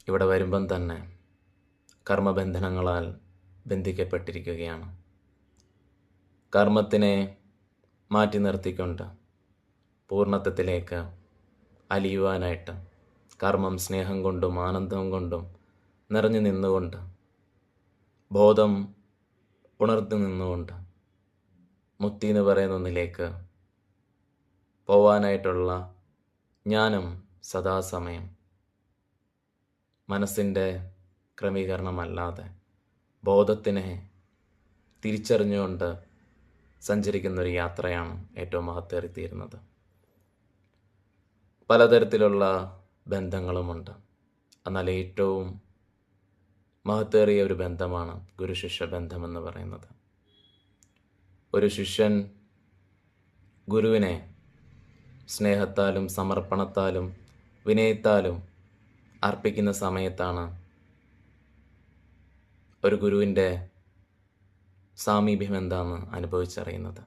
ഇവിടെ വരുമ്പം തന്നെ കർമ്മബന്ധനങ്ങളാൽ ബന്ധിക്കപ്പെട്ടിരിക്കുകയാണ്. കർമ്മത്തിനെ മാറ്റി നിർത്തിക്കൊണ്ട് പൂർണ്ണത്വത്തിലേക്ക് അലിയുവാനായിട്ട് കർമ്മം സ്നേഹം കൊണ്ടും ആനന്ദം കൊണ്ടും നിറഞ്ഞു നിന്നുകൊണ്ട് ബോധം ഉണർന്നു നിന്നുകൊണ്ട് മുക്തി എന്ന് പറയുന്ന ഒന്നിലേക്ക് പോവാനായിട്ടുള്ള ജ്ഞാനം സദാസമയം മനസ്സിൻ്റെ ക്രമീകരണമല്ലാതെ ബോധത്തിനെ തിരിച്ചറിഞ്ഞുകൊണ്ട് സഞ്ചരിക്കുന്നൊരു യാത്രയാണ് ഏറ്റവും മഹത്തേറിത്തീരുന്നത്. പലതരത്തിലുള്ള ബന്ധങ്ങളുമുണ്ട്. എന്നാൽ ഏറ്റവും മഹത്തേറിയ ഒരു ബന്ധമാണ് ഗുരുശിഷ്യ ബന്ധമെന്ന് പറയുന്നത്. ഒരു ശിഷ്യൻ ഗുരുവിനെ സ്നേഹത്താലും സമർപ്പണത്താലും വിനയത്താലും അർപ്പിക്കുന്ന സമയത്താണ് ഒരു ഗുരുവിൻ്റെ സാമീപ്യം എന്താണെന്ന് അനുഭവിച്ചറിയുന്നത്.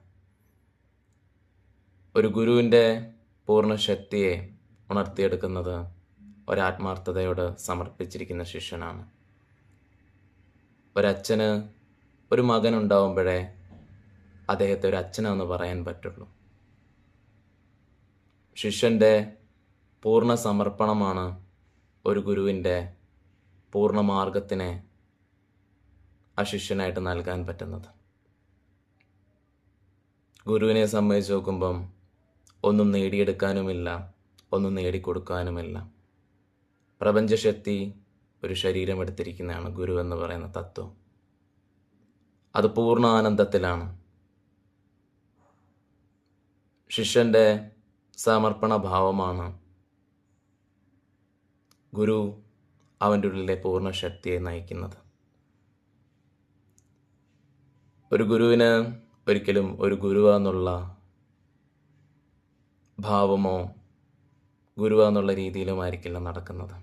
ഒരു ഗുരുവിൻ്റെ പൂർണ്ണ ശക്തിയെ ഉണർത്തിയെടുക്കുന്നത് ഒരാത്മാർത്ഥതയോട് സമർപ്പിച്ചിരിക്കുന്ന ശിഷ്യനാണ്. ഒരച്ഛന് ഒരു മകനുണ്ടാവുമ്പോഴേ അദ്ദേഹത്തെ ഒരു അച്ഛനാണെന്ന് പറയാൻ പറ്റുള്ളൂ. ശിഷ്യൻ്റെ പൂർണ്ണ സമർപ്പണമാണ് ഒരു ഗുരുവിൻ്റെ പൂർണ്ണ മാർഗത്തിനെ ആ ശിഷ്യനായിട്ട് നൽകാൻ പറ്റുന്നത്. ഗുരുവിനെ സംബന്ധിച്ച് നോക്കുമ്പം ഒന്നും നേടിയെടുക്കാനുമില്ല, ഒന്നും നേടിക്കൊടുക്കാനുമില്ല. പ്രപഞ്ചശക്തി ഒരു ശരീരം എടുത്തിരിക്കുന്നതാണ് ഗുരു എന്ന് പറയുന്ന തത്വം. അത് പൂർണ്ണ ആനന്ദത്തിലാണ്. ശിഷ്യൻ്റെ സമർപ്പണ ഭാവമാണ് ഗുരു അവൻ്റെ ഉള്ളിലെ പൂർണ്ണ ശക്തിയെ നയിക്കുന്നത്. ഒരു ഗുരുവിന് ഒരിക്കലും ഒരു ഗുരുവെന്നുള്ള ഭാവമോ ഗുരുവെന്നുള്ള രീതിയിലുമായിരിക്കില്ല നടക്കുന്നത്.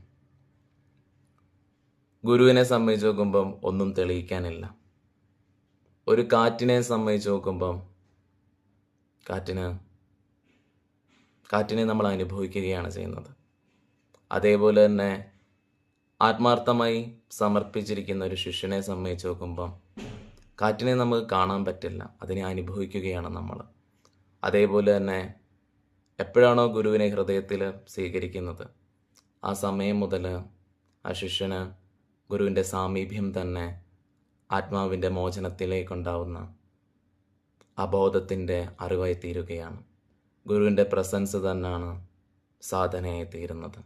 ഗുരുവിനെ സംബന്ധിച്ച് നോക്കുമ്പം ഒന്നും തെളിയിക്കാനില്ല. ഒരു കാറ്റിനെ സംബന്ധിച്ച് നോക്കുമ്പം കാറ്റിനെ നമ്മൾ അനുഭവിക്കുകയാണ് ചെയ്യുന്നത്. അതേപോലെ തന്നെ ആത്മാർത്ഥമായി സമർപ്പിച്ചിരിക്കുന്ന ഒരു ശിഷ്യനെ സംബന്ധിച്ച് നോക്കുമ്പം കാറ്റിനെ നമുക്ക് കാണാൻ പറ്റില്ല, അതിനെ അനുഭവിക്കുകയാണ് നമ്മൾ. അതേപോലെ തന്നെ എപ്പോഴാണോ ഗുരുവിനെ ഹൃദയത്തിൽ സ്വീകരിക്കുന്നത് ആ സമയം മുതൽ ആ ശിഷ്യന് ഗുരുവിൻ്റെ സാമീപ്യം തന്നെ ആത്മാവിൻ്റെ മോചനത്തിലേക്കുണ്ടാവുന്ന അബോധത്തിൻ്റെ അറിവായി തീരുകയാണ്. ഗുരുവിൻ്റെ പ്രസൻസ് തന്നെയാണ് സാധനയായി തീരുന്നത്.